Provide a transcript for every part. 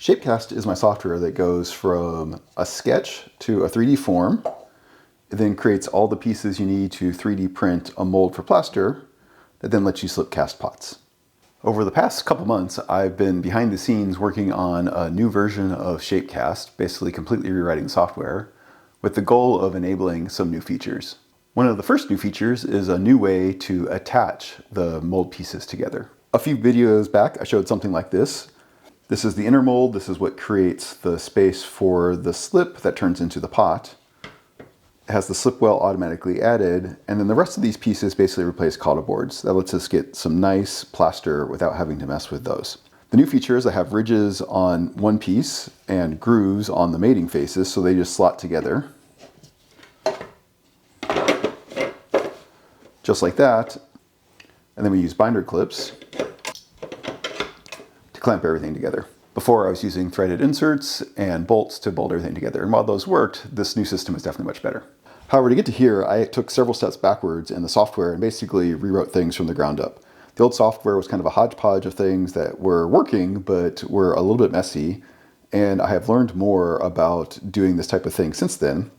Shapecast is my software that goes from a sketch to a 3D form. It then creates all the pieces you need to 3D print a mold for plaster that then lets you slip cast pots. Over the past couple months, I've been behind the scenes working on a new version of Shapecast, basically completely rewriting the software, with the goal of enabling some new features. One of the first new features is a new way to attach the mold pieces together. A few videos back, I showed something like this. This is the inner mold. This is what creates the space for the slip that turns into the pot. It has the slip well automatically added, and then the rest of these pieces basically replace cauda boards. That lets us get some nice plaster without having to mess with those. The new feature is I have ridges on one piece and grooves on the mating faces, so they just slot together. Just like that. And then we use binder clips to clamp everything together. Before I was using threaded inserts and bolts to bolt everything together. And while those worked, this new system is definitely much better. However, to get to here, I took several steps backwards in the software and basically rewrote things from the ground up. The old software was kind of a hodgepodge of things that were working, but were a little bit messy. And I have learned more about doing this type of thing since then.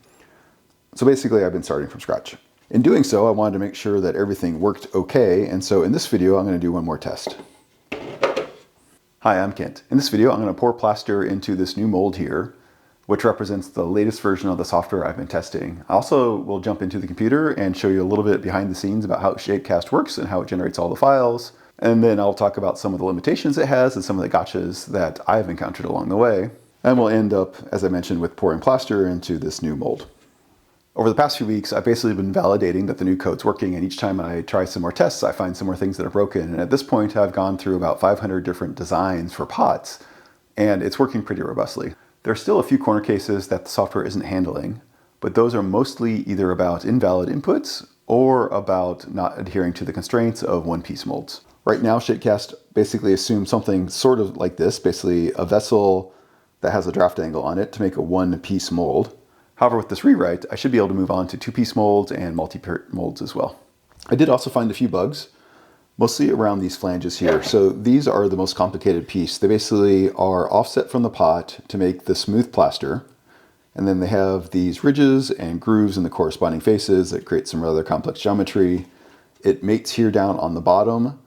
So basically, I've been starting from scratch. In doing so, I wanted to make sure that everything worked okay. And so in this video, I'm going to do one more test. Hi, I'm Kent. In this video, I'm going to pour plaster into this new mold here, which represents the latest version of the software I've been testing. I also will jump into the computer and show you a little bit behind the scenes about how Shapecast works and how it generates all the files. And then I'll talk about some of the limitations it has and some of the gotchas that I've encountered along the way. And we'll end up, as I mentioned, with pouring plaster into this new mold. Over the past few weeks, I've basically been validating that the new code's working, and each time I try some more tests, I find some more things that are broken. And at this point, I've gone through about 500 different designs for pots, and it's working pretty robustly. There are still a few corner cases that the software isn't handling, but those are mostly either about invalid inputs or about not adhering to the constraints of one-piece molds. Right now, Shapecast basically assumes something sort of like this, basically a vessel that has a draft angle on it to make a one-piece mold. However, with this rewrite, I should be able to move on to two-piece molds and multi-part molds as well. I did also find a few bugs, mostly around these flanges here. So these are the most complicated piece. They basically are offset from the pot to make the smooth plaster. And then they have these ridges and grooves in the corresponding faces that create some rather complex geometry. It mates here down on the bottom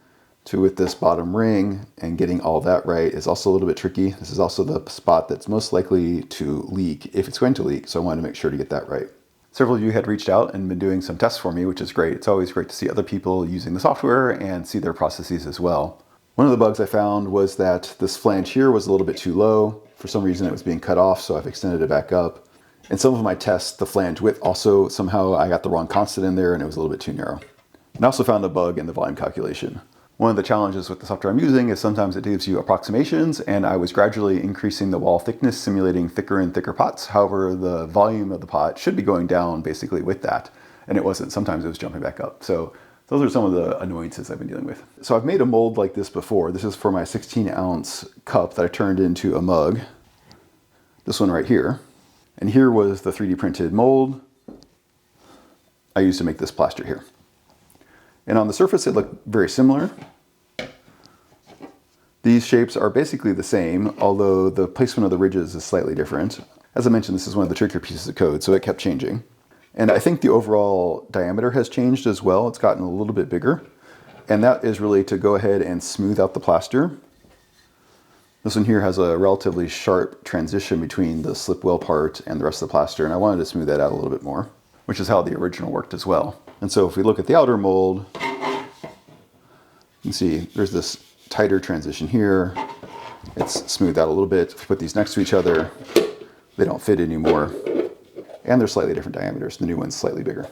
with this bottom ring, and getting all that right is also a little bit tricky. This is also the spot that's most likely to leak if it's going to leak, so I wanted to make sure to get that right. Several of you had reached out and been doing some tests for me, which is great. It's always great to see other people using the software and see their processes as well. One of the bugs I found was that this flange here was a little bit too low. For some reason it was being cut off, so I've extended it back up. In some of my tests, the flange width also, somehow I got the wrong constant in there and it was a little bit too narrow. And I also found a bug in the volume calculation. One of the challenges with the software I'm using is sometimes it gives you approximations, and I was gradually increasing the wall thickness, simulating thicker and thicker pots. However, the volume of the pot should be going down basically with that, and it wasn't. Sometimes it was jumping back up. So those are some of the annoyances I've been dealing with. So I've made a mold like this before. This is for my 16-ounce cup that I turned into a mug. This one right here. And here was the 3D printed mold I used to make this plaster here. And on the surface, it looked very similar. These shapes are basically the same, although the placement of the ridges is slightly different. As I mentioned, this is one of the trickier pieces of code, so it kept changing. And I think the overall diameter has changed as well. It's gotten a little bit bigger. And that is really to go ahead and smooth out the plaster. This one here has a relatively sharp transition between the slip well part and the rest of the plaster, and I wanted to smooth that out a little bit more, which is how the original worked as well. And so if we look at the outer mold, you can see there's this tighter transition here. It's smoothed out a little bit. If we put these next to each other, they don't fit anymore. And they're slightly different diameters. The new one's slightly bigger.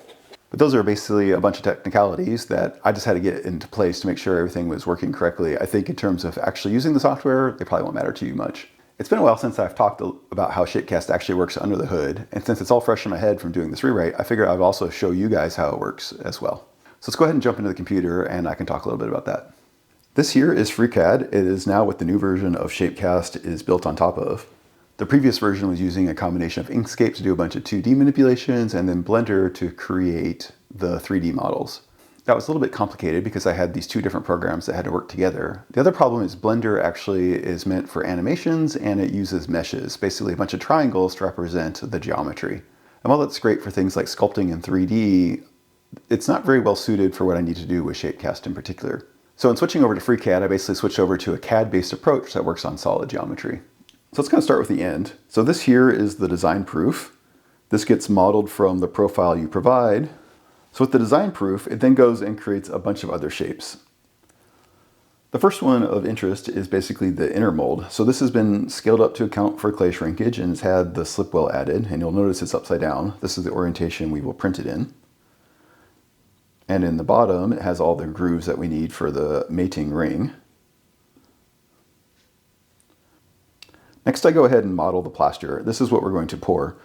But those are basically a bunch of technicalities that I just had to get into place to make sure everything was working correctly. I think in terms of actually using the software, they probably won't matter to you much. It's been a while since I've talked about how Shapecast actually works under the hood, and since it's all fresh in my head from doing this rewrite, I figured I'd also show you guys how it works as well. So let's go ahead and jump into the computer and I can talk a little bit about that. This here is FreeCAD. It is now what the new version of Shapecast is built on top of. The previous version was using a combination of Inkscape to do a bunch of 2D manipulations and then Blender to create the 3D models. That was a little bit complicated because I had these two different programs that had to work together. The other problem is Blender actually is meant for animations and it uses meshes, basically a bunch of triangles to represent the geometry. And while that's great for things like sculpting in 3D, it's not very well suited for what I need to do with Shapecast in particular. So in switching over to FreeCAD, I basically switched over to a CAD-based approach that works on solid geometry. So let's kind of start with the end. So this here is the design proof. This gets modeled from the profile you provide. So with the design proof, it then goes and creates a bunch of other shapes. The first one of interest is basically the inner mold. So this has been scaled up to account for clay shrinkage and has had the slip well added, and you'll notice it's upside down. This is the orientation we will print it in. And in the bottom, it has all the grooves that we need for the mating ring. Next, I go ahead and model the plaster. This is what we're going to pour.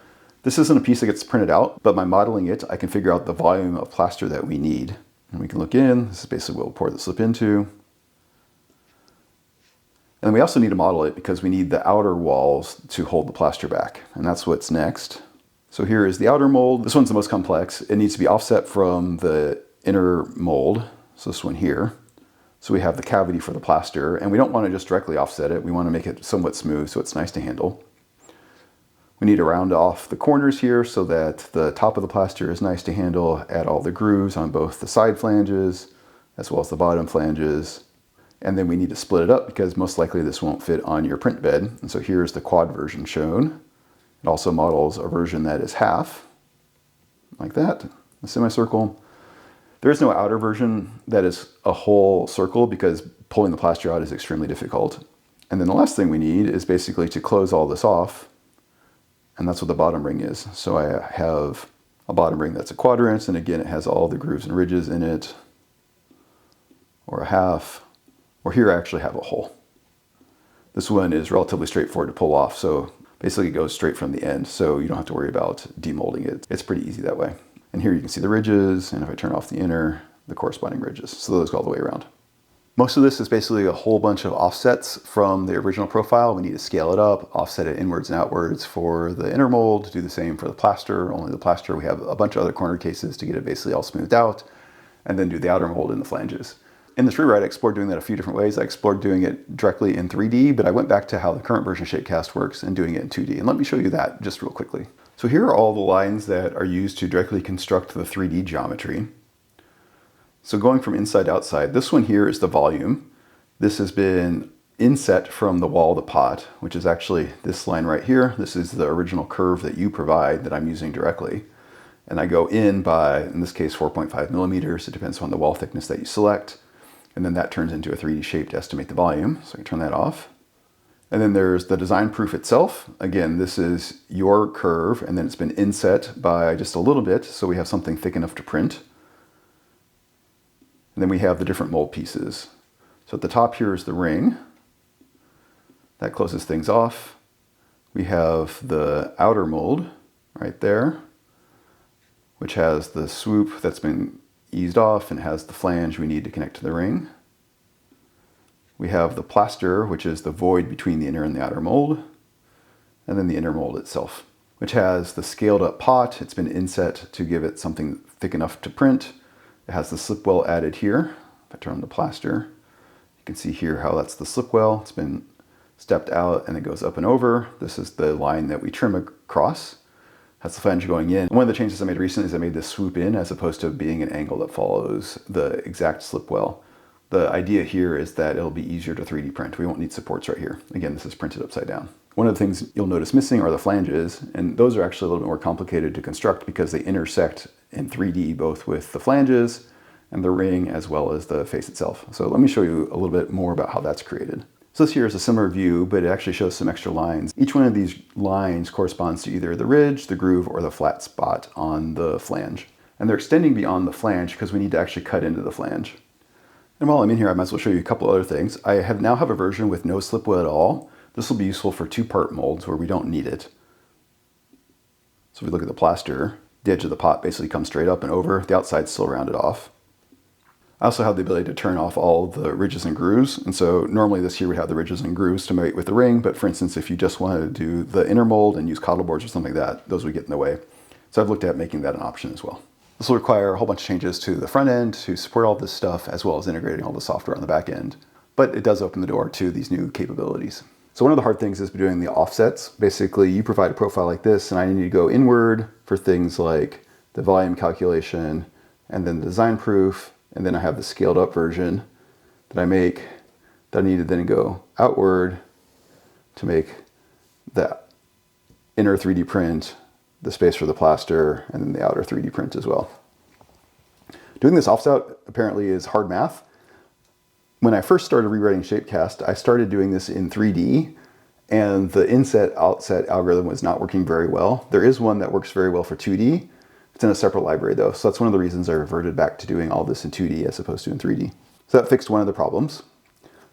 This isn't a piece that gets printed out, but by modeling it, I can figure out the volume of plaster that we need. And we can look in. This is basically what we'll pour the slip into. And we also need to model it because we need the outer walls to hold the plaster back. And that's what's next. So here is the outer mold. This one's the most complex. It needs to be offset from the inner mold. So this one here. So we have the cavity for the plaster, and we don't want to just directly offset it. We want to make it somewhat smooth so it's nice to handle. We need to round off the corners here so that the top of the plaster is nice to handle, add all the grooves on both the side flanges as well as the bottom flanges. And then we need to split it up because most likely this won't fit on your print bed. And so here's the quad version shown. It also models a version that is half, like that, a semicircle. There is no outer version that is a whole circle because pulling the plaster out is extremely difficult. And then the last thing we need is basically to close all this off. And that's what the bottom ring is. So I have a bottom ring that's a quadrant, and again, it has all the grooves and ridges in it, or a half, or here I actually have a hole. This one is relatively straightforward to pull off, so basically it goes straight from the end, so you don't have to worry about demolding it. It's pretty easy that way. And here you can see the ridges, and if I turn off the inner, the corresponding ridges. So those go all the way around. Most of this is basically a whole bunch of offsets from the original profile. We need to scale it up, offset it inwards and outwards for the inner mold, do the same for the plaster. Only the plaster, we have a bunch of other corner cases to get it basically all smoothed out, and then do the outer mold in the flanges. In this rewrite, I explored doing that a few different ways. I explored doing it directly in 3D, but I went back to how the current version of Shapecast works and doing it in 2D. And let me show you that just real quickly. So here are all the lines that are used to directly construct the 3D geometry. So going from inside to outside, this one here is the volume. This has been inset from the wall of the pot, which is actually this line right here. This is the original curve that you provide that I'm using directly. And I go in by, in this case, 4.5 millimeters. It depends on the wall thickness that you select. And then that turns into a 3D shape to estimate the volume. So I can turn that off. And then there's the design proof itself. Again, this is your curve, and then it's been inset by just a little bit, so we have something thick enough to print. And then we have the different mold pieces. So at the top here is the ring. That closes things off. We have the outer mold right there, which has the swoop that's been eased off and has the flange we need to connect to the ring. We have the plaster, which is the void between the inner and the outer mold, and then the inner mold itself, which has the scaled up pot. It's been inset to give it something thick enough to print. It has the slip well added here. If I turn on the plaster, you can see here how that's the slip well. It's been stepped out and it goes up and over. This is the line that we trim across. That's the flange going in. One of the changes I made recently is I made this swoop in as opposed to being an angle that follows the exact slip well. The idea here is that it'll be easier to 3D print. We won't need supports right here. Again, this is printed upside down. One of the things you'll notice missing are the flanges, and those are actually a little bit more complicated to construct because they intersect in 3D both with the flanges and the ring as well as the face itself. So let me show you a little bit more about how that's created. So this here is a similar view, but it actually shows some extra lines. Each one of these lines corresponds to either the ridge, the groove, or the flat spot on the flange. And they're extending beyond the flange because we need to actually cut into the flange. And while I'm in here, I might as well show you a couple other things. I now have a version with no slip well at all. This will be useful for two-part molds where we don't need it. So if we look at the plaster, the edge of the pot basically comes straight up and over. The outside's still rounded off. I also have the ability to turn off all the ridges and grooves. And so normally this here would have the ridges and grooves to mate with the ring. But for instance, if you just wanted to do the inner mold and use coddle boards or something like that, those would get in the way. So I've looked at making that an option as well. This will require a whole bunch of changes to the front end to support all this stuff, as well as integrating all the software on the back end. But it does open the door to these new capabilities. So one of the hard things is doing the offsets. Basically, you provide a profile like this, and I need to go inward for things like the volume calculation, and then the design proof, and then I have the scaled up version that I make that I need to then go outward to make the inner 3D print, the space for the plaster, and then the outer 3D print as well. Doing this offset apparently is hard math. When I first started rewriting Shapecast, I started doing this in 3D, and the inset-outset algorithm was not working very well. There is one that works very well for 2D. It's in a separate library though, so that's one of the reasons I reverted back to doing all this in 2D as opposed to in 3D. So that fixed one of the problems.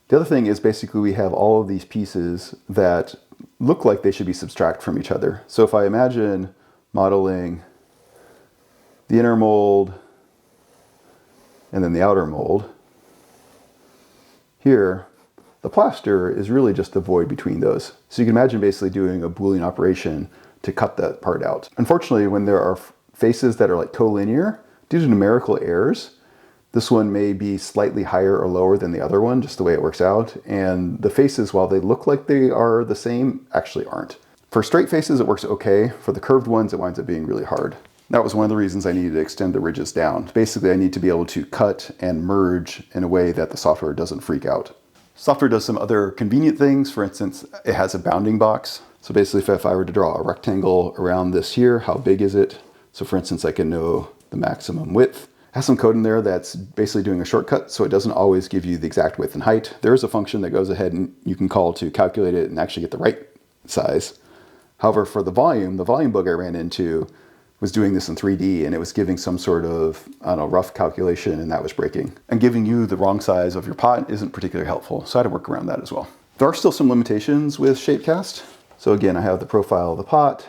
The other thing is basically we have all of these pieces that look like they should be subtract from each other. So if I imagine modeling the inner mold and then the outer mold, here, the plaster is really just the void between those. So you can imagine basically doing a Boolean operation to cut that part out. Unfortunately, when there are faces that are like collinear, due to numerical errors, this one may be slightly higher or lower than the other one, just the way it works out. And the faces, while they look like they are the same, actually aren't. For straight faces, it works okay. For the curved ones, it winds up being really hard. That was one of the reasons I needed to extend the ridges down. Basically, I need to be able to cut and merge in a way that the software doesn't freak out. Software does some other convenient things. For instance, it has a bounding box. So basically, if I were to draw a rectangle around this here, how big is it? So for instance, I can know the maximum width. It has some code in there that's basically doing a shortcut, so it doesn't always give you the exact width and height. There is a function that goes ahead and you can call to calculate it and actually get the right size. However, for the volume bug I ran into was doing this in 3D, and it was giving some sort of, I don't know, rough calculation, and that was breaking. And giving you the wrong size of your pot isn't particularly helpful, so I had to work around that as well. There are still some limitations with Shapecast. So again, I have the profile of the pot.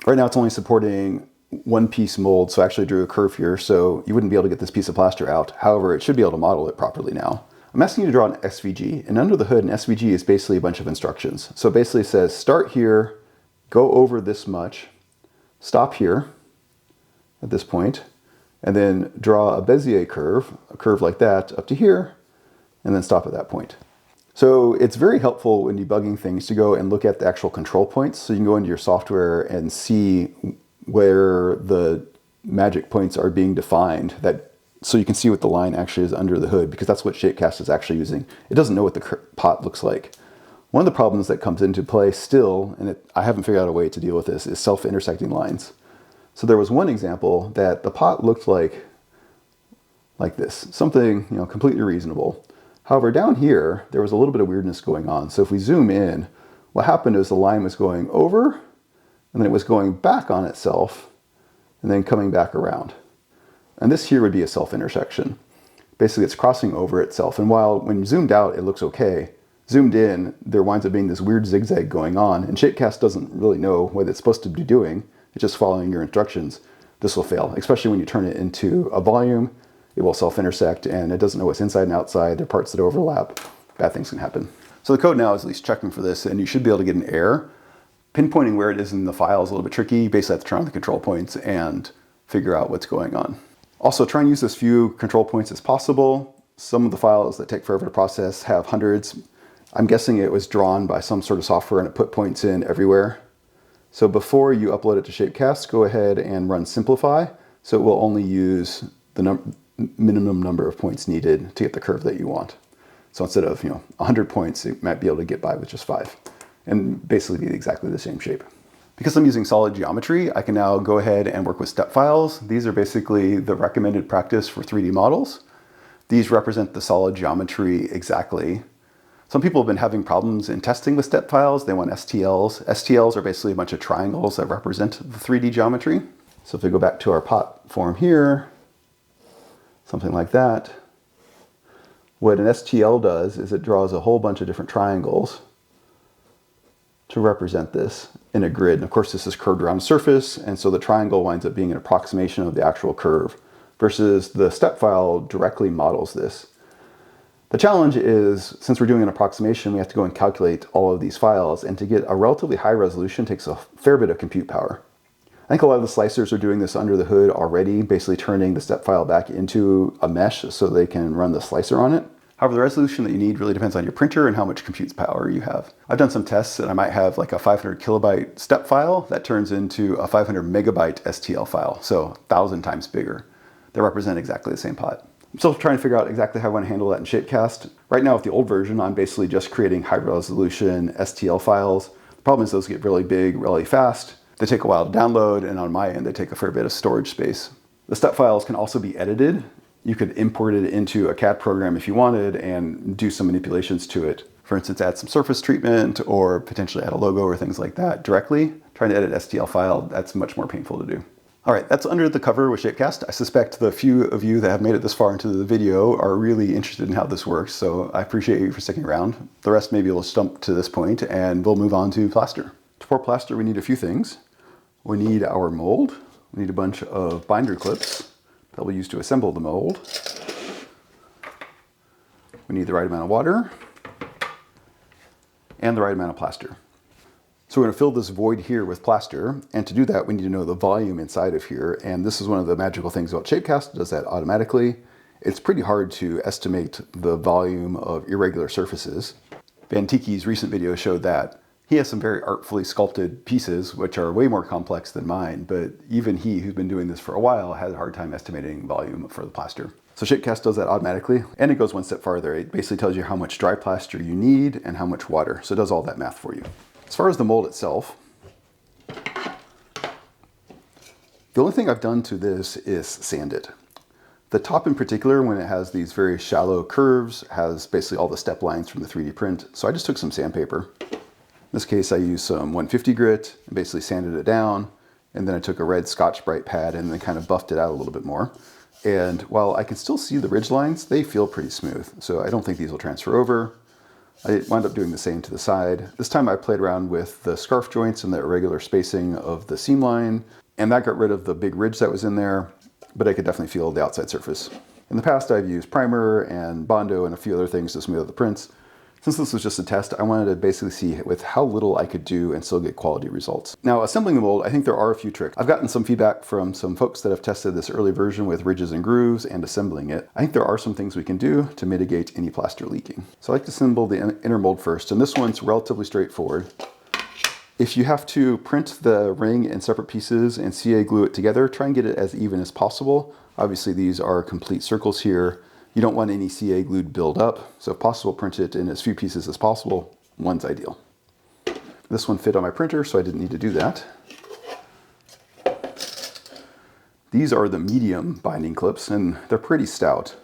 Right now it's only supporting one piece mold, so I actually drew a curve here, so you wouldn't be able to get this piece of plaster out. However, it should be able to model it properly now. I'm asking you to draw an SVG, and under the hood, an SVG is basically a bunch of instructions. So it basically says, start here, go over this much, stop here at this point, and then draw a Bezier curve, a curve like that, up to here, and then stop at that point. So it's very helpful when debugging things to go and look at the actual control points. So you can go into your software and see where the magic points are being defined, so you can see what the line actually is under the hood, because that's what Shapecast is actually using. It doesn't know what the pot looks like. One of the problems that comes into play still, and I haven't figured out a way to deal with this, is self-intersecting lines. So there was one example that the pot looked like this, something completely reasonable. However, down here, there was a little bit of weirdness going on. So if we zoom in, what happened is the line was going over, and then it was going back on itself, and then coming back around. And this here would be a self-intersection. Basically, it's crossing over itself. And while when zoomed out, it looks okay, zoomed in, there winds up being this weird zigzag going on, and Shapecast doesn't really know what it's supposed to be doing. It's just following your instructions. This will fail, especially when you turn it into a volume. It will self-intersect, and it doesn't know what's inside and outside. There are parts that overlap. Bad things can happen. So the code now is at least checking for this, and you should be able to get an error. Pinpointing where it is in the file is a little bit tricky. You basically have to turn on the control points and figure out what's going on. Also, try and use as few control points as possible. Some of the files that take forever to process have hundreds. I'm guessing it was drawn by some sort of software and it put points in everywhere. So before you upload it to Shapecast, go ahead and run simplify, so it will only use the minimum number of points needed to get the curve that you want. So instead of 100 points, it might be able to get by with just 5 and basically be exactly the same shape. Because I'm using solid geometry, I can now go ahead and work with step files. These are basically the recommended practice for 3D models. These represent the solid geometry exactly. Some people have been having problems in testing with step files. They want STLs. STLs are basically a bunch of triangles that represent the 3D geometry. So if we go back to our pot form here, something like that, what an STL does is it draws a whole bunch of different triangles to represent this in a grid. And of course, this is curved around a surface, and so the triangle winds up being an approximation of the actual curve, versus the step file directly models this. The challenge is, since we're doing an approximation, we have to go and calculate all of these files, and to get a relatively high resolution takes a fair bit of compute power. think a lot of the slicers are doing this under the hood already, basically turning the step file back into a mesh so they can run the slicer on it. However, the resolution that you need really depends on your printer and how much compute power you have. I've done some tests and I might have like a 500 kilobyte step file that turns into a 500 megabyte STL file, so 1,000 times bigger. They represent exactly the same pot. I'm still trying to figure out exactly how I want to handle that in Shapecast. Right now with the old version, I'm basically just creating high resolution STL files. The problem is those get really big really fast. They take a while to download, and on my end, they take a fair bit of storage space. The step files can also be edited. You could import it into a CAD program if you wanted and do some manipulations to it. For instance, add some surface treatment or potentially add a logo or things like that directly. Trying to edit STL file, that's much more painful to do. All right, that's under the cover with Shapecast. I suspect the few of you that have made it this far into the video are really interested in how this works, so I appreciate you for sticking around. The rest maybe will stump to this point and we'll move on to Plaster. To pour Plaster, we need a few things. We need our mold. We need a bunch of binder clips that we'll use to assemble the mold. We need the right amount of water and the right amount of plaster. So we're going to fill this void here with plaster, and to do that we need to know the volume inside of here, and this is one of the magical things about Shapecast. It does that automatically. It's pretty hard to estimate the volume of irregular surfaces. Van Tiki's recent video showed that. He has some very artfully sculpted pieces, which are way more complex than mine, but even he, who's been doing this for a while, has a hard time estimating volume for the plaster. So Shapecast does that automatically, and it goes one step farther. It basically tells you how much dry plaster you need and how much water, so it does all that math for you. As far as the mold itself, the only thing I've done to this is sand it. The top in particular, when it has these very shallow curves, has basically all the step lines from the 3D print, so I just took some sandpaper. In this case, I used some 150 grit and basically sanded it down. And then I took a red Scotch-Brite pad and then kind of buffed it out a little bit more. And while I can still see the ridge lines, they feel pretty smooth. So I don't think these will transfer over. I wound up doing the same to the side. This time I played around with the scarf joints and the irregular spacing of the seam line. And that got rid of the big ridge that was in there, but I could definitely feel the outside surface. In the past, I've used primer and Bondo and a few other things to smooth out the prints. Since this was just a test, I wanted to basically see with how little I could do and still get quality results. Now, assembling the mold, I think there are a few tricks. I've gotten some feedback from some folks that have tested this early version with ridges and grooves and assembling it. I think there are some things we can do to mitigate any plaster leaking. So I like to assemble the inner mold first, and this one's relatively straightforward. If you have to print the ring in separate pieces and CA glue it together, try and get it as even as possible. Obviously, these are complete circles here. You don't want any CA glue to build up, so if possible, print it in as few pieces as possible. One's ideal. This one fit on my printer, so I didn't need to do that. These are the medium binding clips, and they're pretty stout.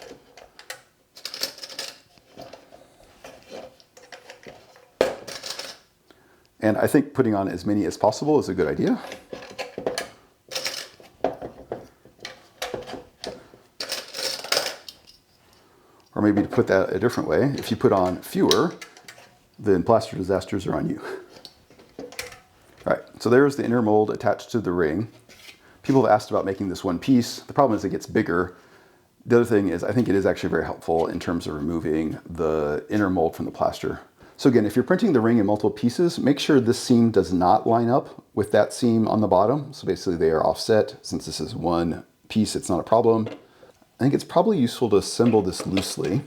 And I think putting on as many as possible is a good idea. Or maybe to put that a different way, if you put on fewer, then plaster disasters are on you. All right, so there's the inner mold attached to the ring. People have asked about making this one piece. The problem is it gets bigger. The other thing is I think it is actually very helpful in terms of removing the inner mold from the plaster. So again, if you're printing the ring in multiple pieces, make sure this seam does not line up with that seam on the bottom. So basically they are offset. Since this is one piece, it's not a problem. I think it's probably useful to assemble this loosely.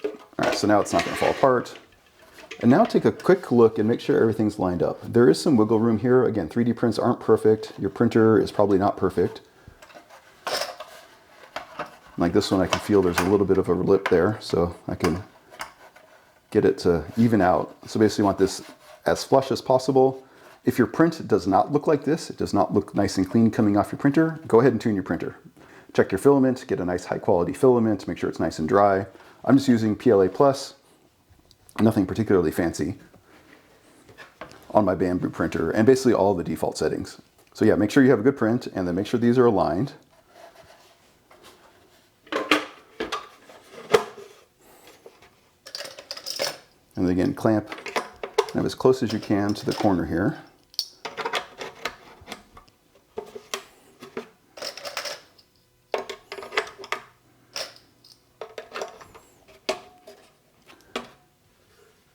All right, so now it's not going to fall apart. And now take a quick look and make sure everything's lined up. There is some wiggle room here. Again, 3D prints aren't perfect. Your printer is probably not perfect. Like this one, I can feel there's a little bit of a lip there, so I can get it to even out. So basically you want this as flush as possible. If your print does not look like this, it does not look nice and clean coming off your printer, go ahead and tune your printer. Check your filament, get a nice high quality filament, make sure it's nice and dry. I'm just using PLA Plus, nothing particularly fancy, on my Bamboo printer, and basically all the default settings. So yeah, make sure you have a good print, and then make sure these are aligned. And then again, clamp kind of as close as you can to the corner here.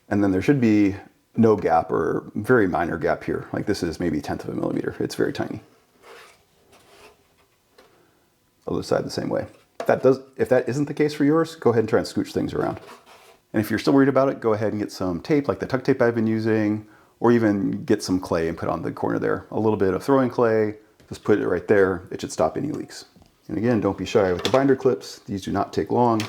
And then there should be no gap or very minor gap here. Like this is maybe 1/10 of a millimeter. It's very tiny. Other side the same way. If that isn't the case for yours, go ahead and try and scooch things around. And if you're still worried about it, go ahead and get some tape like the tuck tape I've been using, or even get some clay and put on the corner there. A little bit of throwing clay, just put it right there. It should stop any leaks. And again, don't be shy with the binder clips. These do not take long.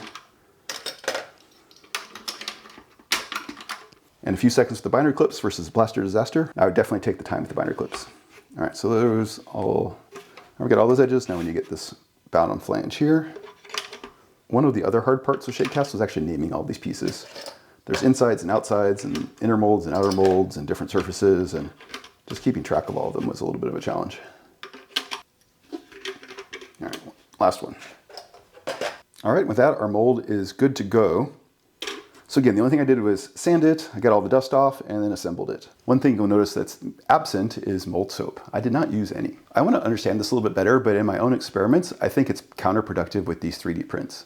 And a few seconds with the binder clips versus the plaster disaster. I would definitely take the time with the binder clips. All right, so those all, I've got all those edges. Now when you get this bound on flange here. One of the other hard parts of Shakecast was actually naming all these pieces. There's insides and outsides and inner molds and outer molds and different surfaces, and just keeping track of all of them was a little bit of a challenge. All right, last one. All right, with that, our mold is good to go. So again, the only thing I did was sand it, I got all the dust off, and then assembled it. One thing you'll notice that's absent is mold soap. I did not use any. I want to understand this a little bit better, but in my own experiments, I think it's counterproductive with these 3D prints.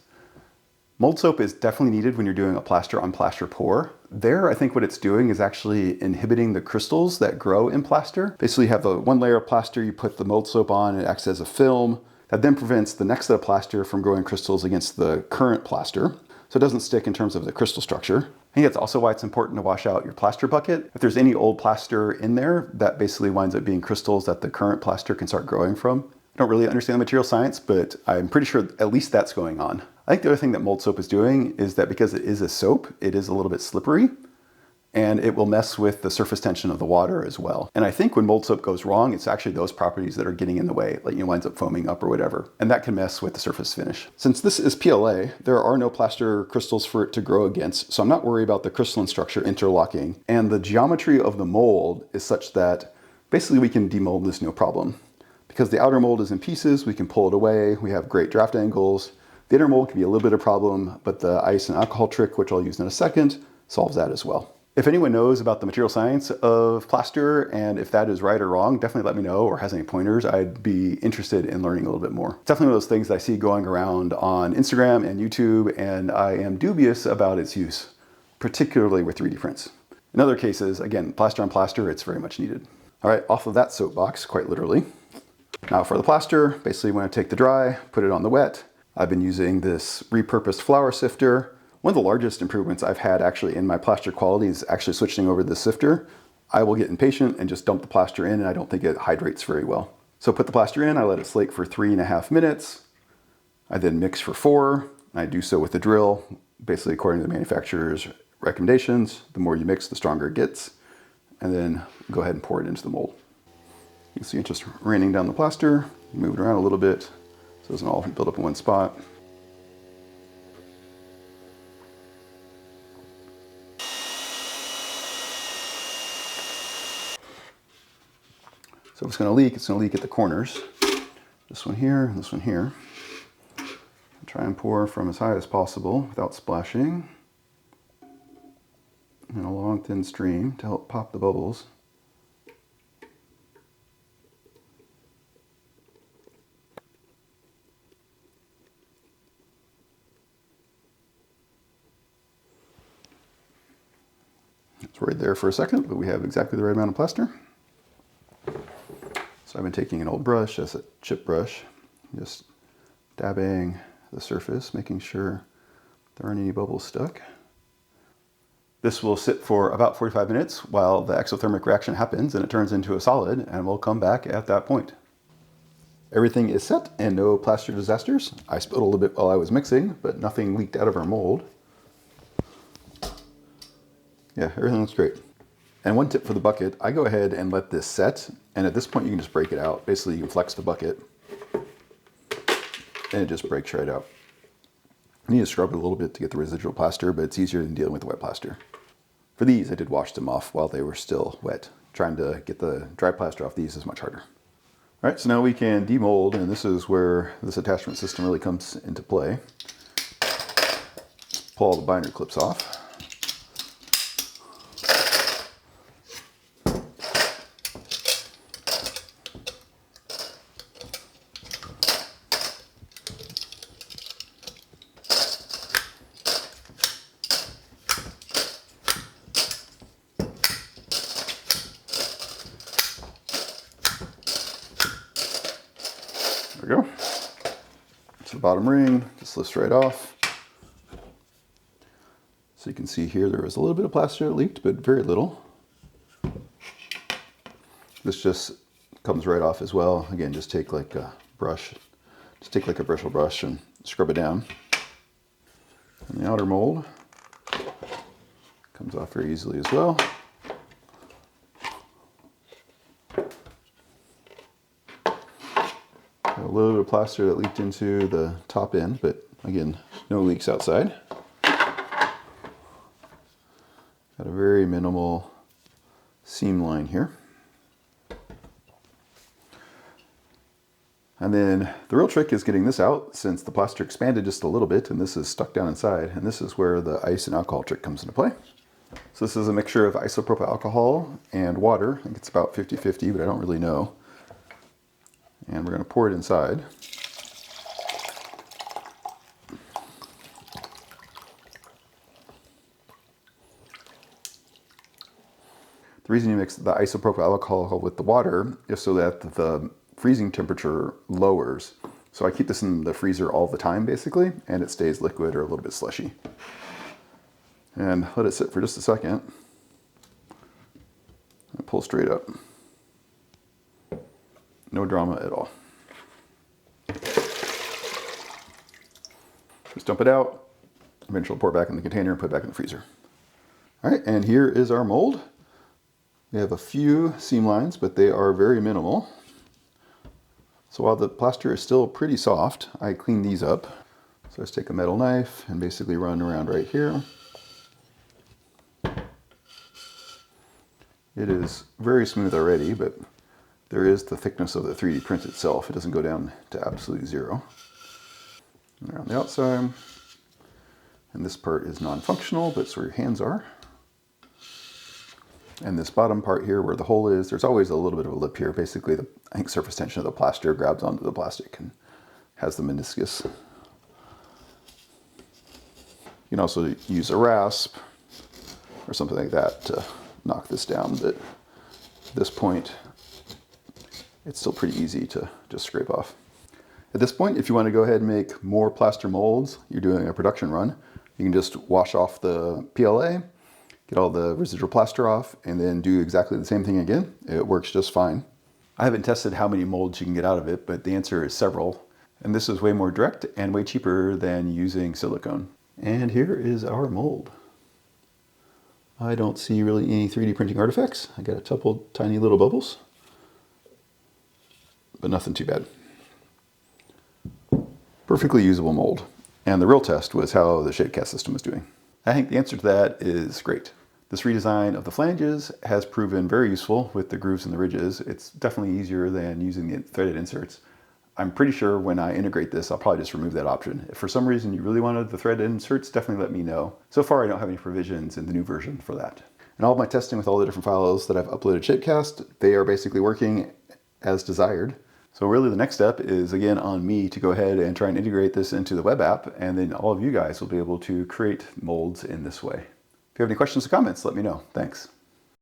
Mold soap is definitely needed when you're doing a plaster on plaster pour. There, I think what it's doing is actually inhibiting the crystals that grow in plaster. Basically, you have the one layer of plaster, you put the mold soap on, it acts as a film. That then prevents the next set of plaster from growing crystals against the current plaster. So it doesn't stick in terms of the crystal structure. I think that's also why it's important to wash out your plaster bucket. If there's any old plaster in there, that basically winds up being crystals that the current plaster can start growing from. I don't really understand the material science, but I'm pretty sure at least that's going on. I think the other thing that mold soap is doing is that because it is a soap, it is a little bit slippery, and it will mess with the surface tension of the water as well. And I think when mold soap goes wrong, it's actually those properties that are getting in the way, like it winds up foaming up or whatever. And that can mess with the surface finish. Since this is PLA, there are no plaster crystals for it to grow against, so I'm not worried about the crystalline structure interlocking. And the geometry of the mold is such that basically we can demold this no problem. Because the outer mold is in pieces, we can pull it away, we have great draft angles. The inner mold can be a little bit of a problem, but the ice and alcohol trick, which I'll use in a second, solves that as well. If anyone knows about the material science of plaster and if that is right or wrong, definitely let me know, or has any pointers. I'd be interested in learning a little bit more. It's definitely one of those things that I see going around on Instagram and YouTube, and I am dubious about its use, particularly with 3D prints. In other cases, again, plaster on plaster, it's very much needed. All right, off of that soapbox, quite literally. Now for the plaster, basically when I take the dry, put it on the wet. I've been using this repurposed flour sifter. One of the largest improvements I've had actually in my plaster quality is actually switching over to the sifter. I will get impatient and just dump the plaster in, and I don't think it hydrates very well. So put the plaster in, I let it slake for 3.5 minutes. I then mix for 4. I do so with the drill, basically according to the manufacturer's recommendations. The more you mix, the stronger it gets. And then go ahead and pour it into the mold. You can see it just raining down the plaster, move it around a little bit so it doesn't all build up in one spot. So if it's going to leak at the corners. This one here, and this one here. Try and pour from as high as possible without splashing. And a long thin stream to help pop the bubbles. It's right there for a second, but we have exactly the right amount of plaster. So I've been taking an old brush, as a chip brush, just dabbing the surface, making sure there aren't any bubbles stuck. This will sit for about 45 minutes while the exothermic reaction happens and it turns into a solid, and we'll come back at that point. Everything is set and no plaster disasters. I spilled a little bit while I was mixing, but nothing leaked out of our mold. Yeah, everything looks great. And one tip for the bucket, I go ahead and let this set, and at this point you can just break it out. Basically you can flex the bucket and it just breaks right out. I need to scrub it a little bit to get the residual plaster, but it's easier than dealing with the wet plaster. For these, I did wash them off while they were still wet. Trying to get the dry plaster off these is much harder. All right, so now we can demold, and this is where this attachment system really comes into play. Pull all the binder clips off. the bottom ring, just lifts right off. So you can see here there was a little bit of plaster that leaked, but very little. This just comes right off as well. Again, just take like a brush, bristle brush and scrub it down. And the outer mold comes off very easily as well. Got a little bit of plaster that leaked into the top end, but again, no leaks outside. Got a very minimal seam line here. And then the real trick is getting this out, since the plaster expanded just a little bit and this is stuck down inside. And this is where the ice and alcohol trick comes into play. So this is a mixture of isopropyl alcohol and water. I think it's about 50-50, but I don't really know. And we're going to pour it inside. The reason you mix the isopropyl alcohol with the water is so that the freezing temperature lowers. So I keep this in the freezer all the time basically, and it stays liquid or a little bit slushy. And let it sit for just a second. And pull straight up. No drama at all. Just dump it out. Eventually pour it back in the container and put it back in the freezer. All right, and here is our mold. We have a few seam lines, but they are very minimal. So while the plaster is still pretty soft, I clean these up. So I just take a metal knife and basically run around right here. It is very smooth already, but there is the thickness of the 3D print itself. It doesn't go down to absolute zero. And around the outside. And this part is non-functional, but it's where your hands are. And this bottom part here where the hole is, there's always a little bit of a lip here. Basically, I think surface tension of the plaster grabs onto the plastic and has the meniscus. You can also use a rasp or something like that to knock this down, but at this point, it's still pretty easy to just scrape off. At this point, if you want to go ahead and make more plaster molds, you're doing a production run, you can just wash off the PLA, get all the residual plaster off, and then do exactly the same thing again. It works just fine. I haven't tested how many molds you can get out of it, but the answer is several. And this is way more direct and way cheaper than using silicone. And here is our mold. I don't see really any 3D printing artifacts. I got a couple tiny little bubbles, but nothing too bad. Perfectly usable mold. And the real test was how the shape cast system was doing. I think the answer to that is great. This redesign of the flanges has proven very useful with the grooves and the ridges. It's definitely easier than using the threaded inserts. I'm pretty sure when I integrate this, I'll probably just remove that option. If for some reason you really wanted the threaded inserts, definitely let me know. So far, I don't have any provisions in the new version for that. And all of my testing with all the different files that I've uploaded Shapecast, they are basically working as desired. So really the next step is again on me to go ahead and try and integrate this into the web app, and then all of you guys will be able to create molds in this way. If you have any questions or comments, let me know. Thanks.